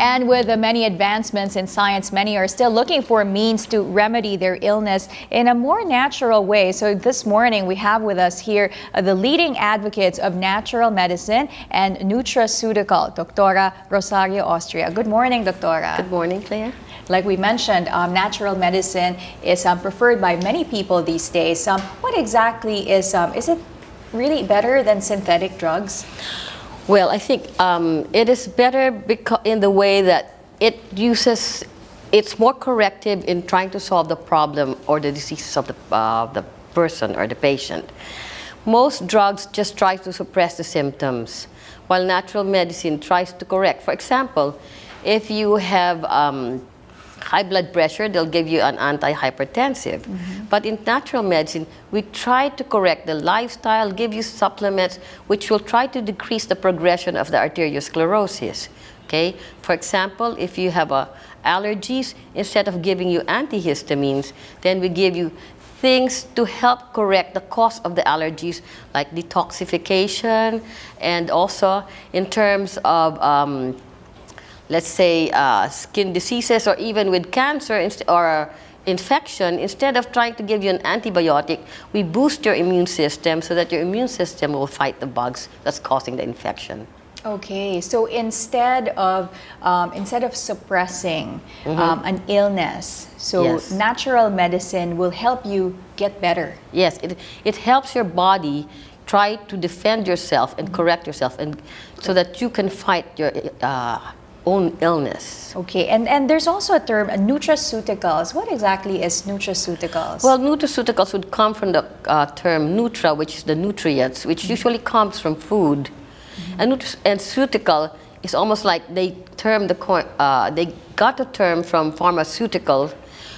And with the many advancements in science, many are still looking for means to remedy their illness in a more natural way. So this morning we have with us here the leading advocates of natural medicine and Nutraceutical, Dr. Rosario Austria. Good morning, Doctora. Good morning, Claire. Like we mentioned, natural medicine is preferred by many people these days. What exactly is it really better than synthetic drugs? Well, I think it is better because in the way that it's more corrective in trying to solve the problem or the diseases of the person or the patient. Most drugs just try to suppress the symptoms, while natural medicine tries to correct. For example, if you have high blood pressure, they'll give you an antihypertensive. But in natural medicine, we try to correct the lifestyle, give you supplements which will try to decrease the progression of the arteriosclerosis. Okay? For example, if you have allergies, instead of giving you antihistamines, then we give you things to help correct the cause of the allergies, like detoxification, and also in terms of let's say skin diseases, or even with cancer or infection, instead of trying to give you an antibiotic, we boost your immune system so that your immune system will fight the bugs that's causing the infection. Okay, so instead of suppressing an illness, so Yes. natural medicine will help you get better. Yes, it helps your body try to defend yourself and correct yourself, and so that you can fight your own illness. Okay, and there's also a term, nutraceuticals. What exactly is nutraceuticals? Well, nutraceuticals would come from the term nutra, which is the nutrients, which usually comes from food. And ceutical is almost like they got the term from pharmaceutical,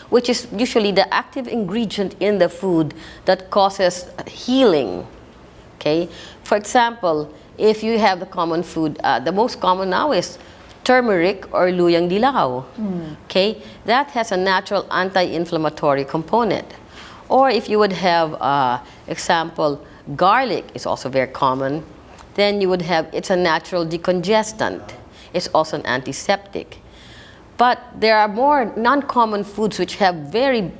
which is usually the active ingredient in the food that causes healing. Okay, for example, if you have the common food, the most common now is turmeric or luyang dilaw. Okay, that has a natural anti-inflammatory component. Or if you would have, example, garlic is also very common. Then you would have, it's a natural decongestant. It's also an antiseptic. But there are more non-common foods which have very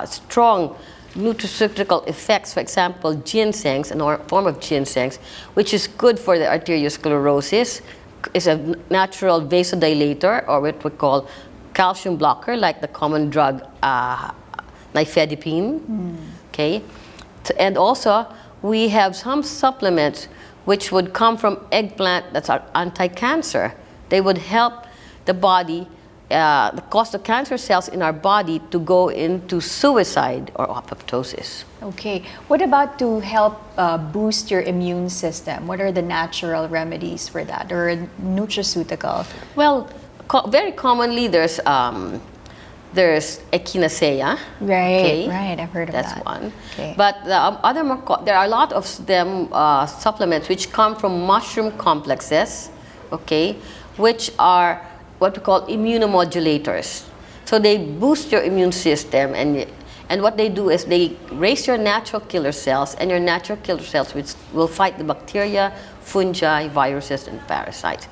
strong nutraceutical effects. For example, ginsengs, a form of ginsengs, which is good for the arteriosclerosis, is a natural vasodilator, or what we call calcium blocker, like the common drug nifedipine. Okay, and also we have some supplements which would come from eggplant that's anti-cancer. They would help the body, cause the cancer cells in our body to go into suicide or apoptosis. Okay, what about to help boost your immune system? What are the natural remedies for that, or nutraceutical? Well, very commonly there's echinacea. Right, okay? right, I've heard of that. That's one. Okay. But there are a lot of them supplements which come from mushroom complexes, okay, which are what we call immunomodulators. So they boost your immune system, and what they do is they raise your natural killer cells, and your natural killer cells which will fight the bacteria, fungi, viruses, and parasites.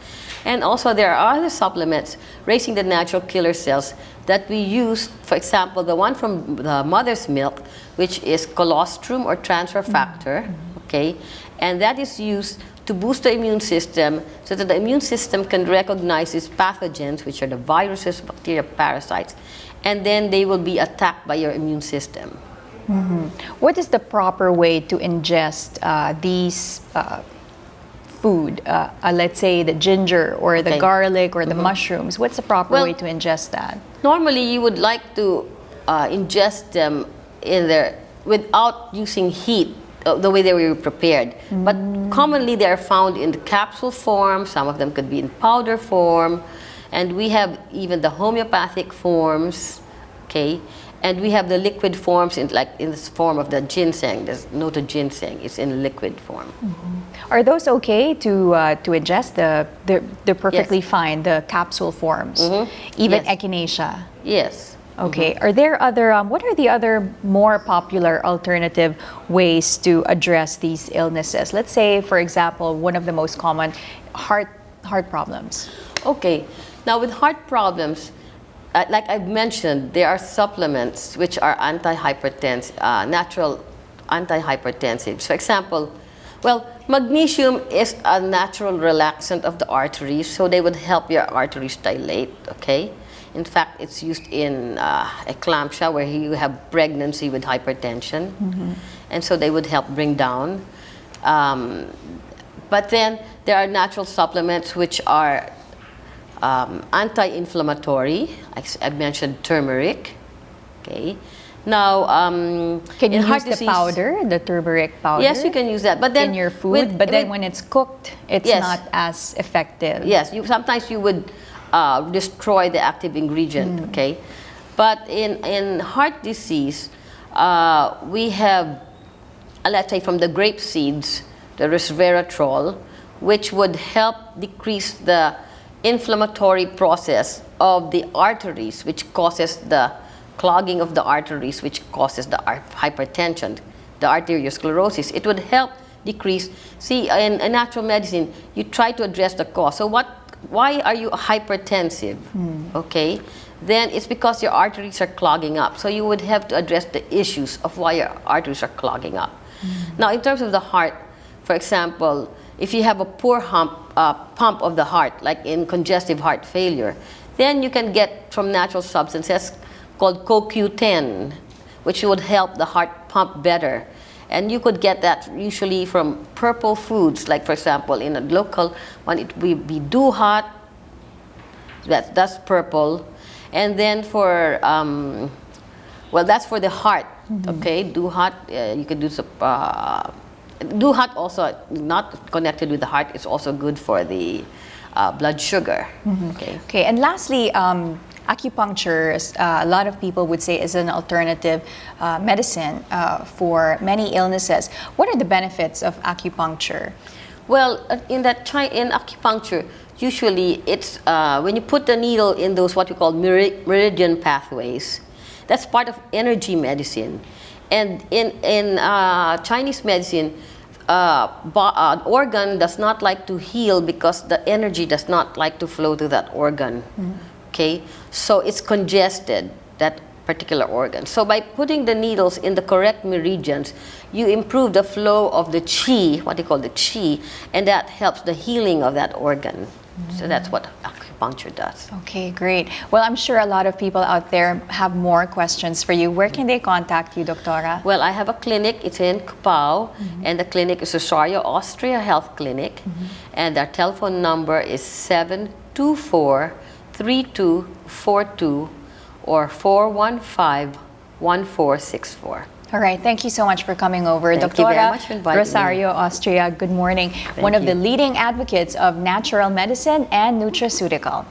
And also there are other supplements raising the natural killer cells that we use, for example, the one from the mother's milk, which is colostrum or transfer factor, okay? And that is used to boost the immune system so that the immune system can recognize these pathogens, which are the viruses, bacteria, parasites, and then they will be attacked by your immune system. What is the proper way to ingest these food? Let's say the ginger or the garlic or the mushrooms. What's the proper way to ingest that? Normally, you would like to ingest them in there without using heat, the way they were prepared. But commonly, they are found in the capsule form. Some of them could be in powder form. And we have even the homeopathic forms, okay? And we have the liquid forms in this form of the ginseng. There's Noto ginseng. It's in liquid form. Are those okay to ingest? They're perfectly fine, the capsule forms, even Yes. echinacea. Yes. Okay. Are there other? What are the other more popular alternative ways to address these illnesses? Let's say, for example, one of the most common, heart heart problems? Okay, now with heart problems, like I've mentioned, there are supplements which are antihypertensive, natural antihypertensives. For example, well, magnesium is a natural relaxant of the arteries, so they would help your arteries dilate, okay? In fact, it's used in eclampsia, where you have pregnancy with hypertension, and so they would help bring down. But then there are natural supplements which are anti-inflammatory. I mentioned turmeric. Okay. Now, Can you in heart use the disease, powder, the turmeric powder? yes, you can use that. But then in your food, but then when it's cooked, it's Yes. not as effective. yes, sometimes you would destroy the active ingredient. Okay, but in heart disease, we have, let's say, from the grape seeds, the resveratrol, which would help decrease the inflammatory process of the arteries, which causes the clogging of the arteries, which causes the hypertension, the arteriosclerosis. It would help decrease. See, in natural medicine, you try to address the cause. So why are you hypertensive? Okay, then it's because your arteries are clogging up. So you would have to address the issues of why your arteries are clogging up. Now, in terms of the heart, for example, if you have a poor pump of the heart, like in congestive heart failure, then you can get from natural substances called CoQ10, which would help the heart pump better. And you could get that usually from purple foods, like for example, in a local one, it would be Duhat, that's purple. And then for, well, that's for the heart, okay? Duhat, you could do some, Duhat also not connected with the heart, it's also good for the blood sugar. Okay. Okay, and lastly, acupuncture, a lot of people would say, is an alternative medicine for many illnesses. What are the benefits of acupuncture? Well, in acupuncture, usually it's when you put the needle in those what we call meridian pathways, that's part of energy medicine. And in Chinese medicine, an organ does not like to heal because the energy does not like to flow to that organ. Okay, so it's congested, that particular organ. So by putting the needles in the correct meridians, you improve the flow of the qi, what they call the qi, and that helps the healing of that organ. So that's what acupuncture does. Okay, great. Well, I'm sure a lot of people out there have more questions for you. Where can they contact you, Doctora? Well, I have a clinic, it's in Cupao, and the clinic is Rosario Austria Health Clinic, and our telephone number is 724-3242 or 415-1464. All right, thank you so much for coming over. Thank you very Doctora much for inviting me. Rosario Austria, good morning. One of the you. leading advocates of natural medicine and nutraceutical.